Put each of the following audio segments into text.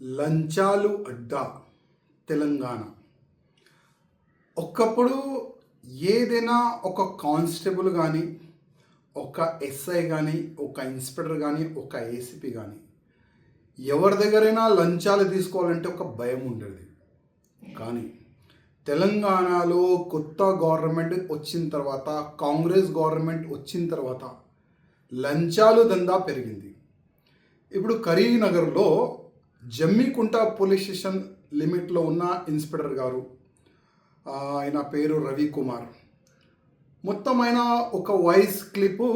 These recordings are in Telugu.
లంచాలు అడ్డా తెలంగాణ. ఒకప్పుడు ఏదైనా ఒక కానిస్టేబుల్ కానీ, ఒక ఎస్ఐ కానీ, ఒక ఇన్స్పెక్టర్ కానీ, ఒక ఏసీపీ కానీ ఎవరి దగ్గరైనా లంచాలు తీసుకోవాలంటే ఒక భయం ఉండేది. కానీ తెలంగాణలో కొత్త గవర్నమెంట్ వచ్చిన తర్వాత, కాంగ్రెస్ గవర్నమెంట్ వచ్చిన తర్వాత లంచాలు దందా పెరిగింది. ఇప్పుడు కరీంనగర్లో జమ్మికుంట పోలీస్ స్టేషన్ లిమిట్లో ఉన్న ఇన్స్పెక్టర్ గారు, ఆయన పేరు రవికుమార్, మొత్తం ఆయన ఒక వాయిస్ క్లిప్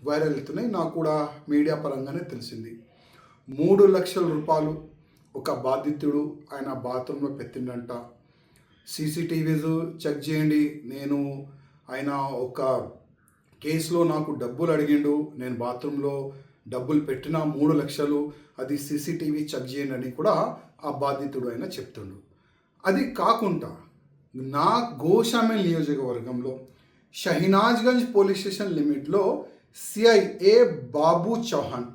వైరల్ అవుతున్నాయి. నాకు కూడా మీడియా పరంగానే తెలిసింది. 3 లక్షల రూపాయలు ఒక బాధితుడు ఆయన బాత్రూంలో పెట్టిండంట. సీసీటీవీస్ చెక్ చేయండి, నేను ఆయన ఒక కేసులో నాకు డబ్బులు అడిగిండు, నేను బాత్రూంలో డబ్బులు పెట్టిన 3 లక్షలు, అది సీసీటీవీ చెక్ చేయండి అని కూడా ఆ బాధితుడు ఆయన చెప్తుండు. అది కాకుండా నా గోషామేల్ నియోజకవర్గంలో షహినాజ్గంజ్ పోలీస్ స్టేషన్ లిమిట్లో సిఐఏ బాబు చౌహాన్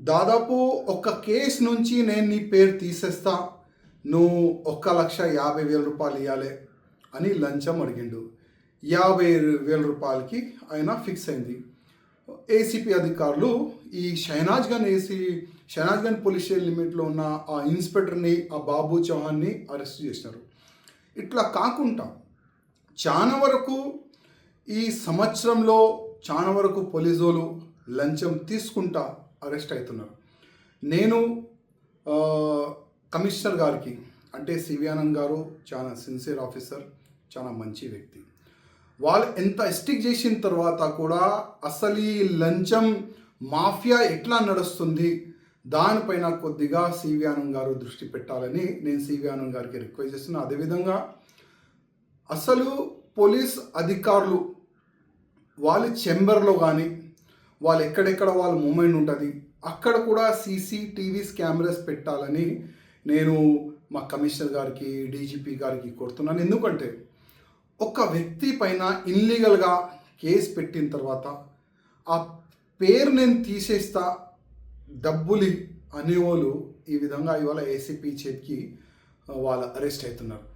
దాదాపు ఒక కేసు నుంచి నేను నీ పేరు తీసేస్తా, నువ్వు 1,50,000 రూపాయలు ఇవ్వాలి అని లంచం అడిగిండు. 50,000 రూపాయలకి ఆయన ఫిక్స్ అయింది. ఏసీపీ అధికారులు ఈ షహనాజ్గంజ్ పోలీస్ స్టేషన్ లిమిట్లో ఉన్న ఆ ఇన్స్పెక్టర్ని, ఆ బాబు చౌహాన్ని అరెస్ట్ చేసినారు. ఇట్లా కాకుండా చాలా వరకు ఈ సంవత్సరంలో చాలా వరకు పోలీసు వాళ్ళు లంచం తీసుకుంటా అరెస్ట్ అవుతున్నారు. నేను కమిషనర్ గారికి, అంటే సివి ఆనంద్ గారు చాలా సిన్సియర్ ఆఫీసర్, చాలా మంచి వ్యక్తి, వాళ్ళు ఎంత స్టిక్ చేసిన తర్వాత కూడా అసలు ఈ లంచం మాఫియా ఎట్లా నడుస్తుంది దానిపైన కొద్దిగా సివి ఆనంద్ గారు దృష్టి పెట్టాలని నేను సివి ఆనంద్ గారికి రిక్వెస్ట్ చేస్తున్నా. అదేవిధంగా అసలు పోలీస్ అధికారులు వాళ్ళ చెంబర్లో కానీ, వాళ్ళు ఎక్కడెక్కడ వాళ్ళ మూమెంట్ ఉంటుంది అక్కడ కూడా సీసీటీవీస్ కెమెరాస్ పెట్టాలని నేను మా కమిషనర్ గారికి, డీజీపీ గారికి కోరుతున్నాను. ఎందుకంటే ఒక వ్యక్తి పైన ఇల్లీగల్గా కేసు పెట్టిన తర్వాత ఆ పేరు నేను తీసేస్తా, డబ్బులు అనేవాళ్ళు ఈ విధంగా ఇవాళ ఏసీపీ చేతికి వాళ్ళు అరెస్ట్ అవుతున్నారు.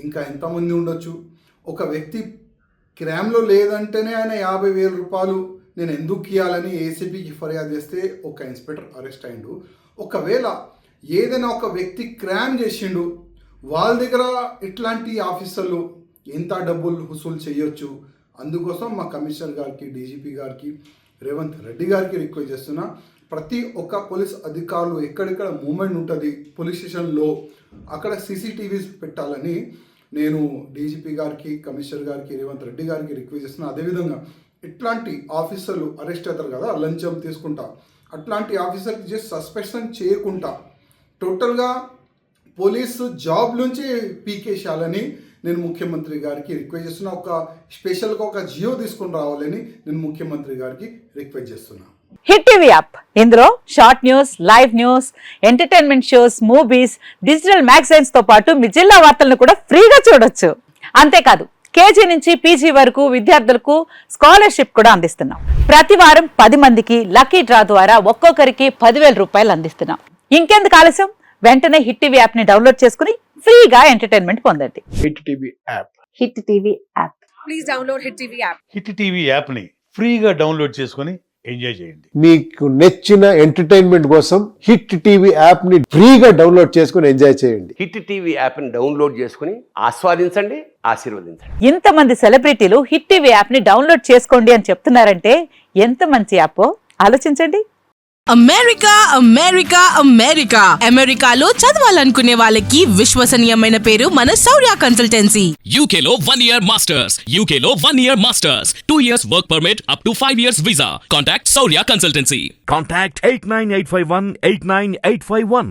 ఇంకా ఎంతమంది ఉండొచ్చు. ఒక వ్యక్తి క్రైమ్లో లేదంటేనే ఆయన 50,000 రూపాయలు నేను ఎందుకు ఇవ్వాలని ఏసీపీకి ఫిర్యాదు చేస్తే ఒక ఇన్స్పెక్టర్ అరెస్ట్ అయ్యిండు. ఒకవేళ ఏదైనా ఒక వ్యక్తి క్రైమ్ చేసిండు, వాళ్ళ దగ్గర ఇట్లాంటి ఆఫీసర్లు ఎంత డబ్బులు వసూలు చేయొచ్చు. అందుకోసం మా కమిషనర్ గారికి, డీజీపీ గారికి, రేవంత్ రెడ్డి గారికి రిక్వెస్ట్ చేస్తున్నా, ప్రతి ఒక్క పోలీస్ అధికారులు ఎక్కడెక్కడ మూమెంట్ ఉంటుంది పోలీస్ స్టేషన్లో అక్కడ సీసీటీవీస్ పెట్టాలని నేను డీజీపీ గారికి, కమిషనర్ గారికి, రేవంత్ రెడ్డి గారికి రిక్వెస్ట్ చేస్తున్నా. అదేవిధంగా ఇట్లాంటి ఆఫీసర్లు అరెస్ట్ అవుతారు కదా లంచం తీసుకుంటా, అట్లాంటి ఆఫీసర్కి జస్ట్ సస్పెన్షన్ చేయకుండా టోటల్గా పోలీసు జాబ్ నుంచి పీకేసేయాలని నేను ముఖ్యమంత్రి గారికి రిక్వెస్ట్ చేస్తున్నా. ఒక స్పెషల్గా ఒక జియో తీసుకొని రావాలని నేను ముఖ్యమంత్రి గారికి రిక్వెస్ట్ చేస్తున్నా. హిట్ టీవీ యాప్, ఇందులో short news, live news, entertainment shows, movies, digital magazines తో పాటు మీ జిల్లా వార్తలను కూడా ఫ్రీగా చూడొచ్చు. అంతేకాదు కేజీ నుంచి పీజీ వరకు విద్యార్థులకు స్కాలర్షిప్ కూడా అందిస్తున్నాం. ప్రతి వారం 10 మందికి లక్కీ డ్రా ద్వారా ఒక్కొక్కరికి 10,000 రూపాయలు అందిస్తున్నాం. ఇంకెందుకు ఆలస్యం, వెంటనే హిట్ టీవీ యాప్ ని డౌన్లోడ్ చేసుకుని ఫ్రీగా ఎంటర్టైన్మెంట్ పొందండి. Hit TV app. Hit TV app. Please download hit TV app. Hit TV app ని ఫ్రీగా డౌన్లోడ్ చేసుకుని ఎంజాయ్ చేయండి. మీకు నచ్చిన ఎంటర్టైన్మెంట్ కోసం హిట్ టీవీ యాప్ ని ఫ్రీగా డౌన్లోడ్ చేసుకుని ఎంజాయ్ చేయండి. హిట్ టీవీ యాప్ ని డౌన్లోడ్ చేసుకుని ఆస్వాదించండి, ఆశీర్వదించండి. ఇంతమంది సెలబ్రిటీలు హిట్ టీవీ యాప్ ని డౌన్లోడ్ చేసుకోండి అని చెప్తున్నారంటే ఎంత మంచి యాప్ ఆలోచించండి. అమెరికా అమెరికా అమెరికా అమెరికాలో చదవాలనుకునే వాళ్ళకి విశ్వసనీయమైన పేరు మన శౌర్య కన్సల్టెన్సీ. UK లో 1 year masters. UK లో 1 year masters. 2 years work permit up to 5 years visa. Contact Saurya Consultancy. Contact 89851 89851.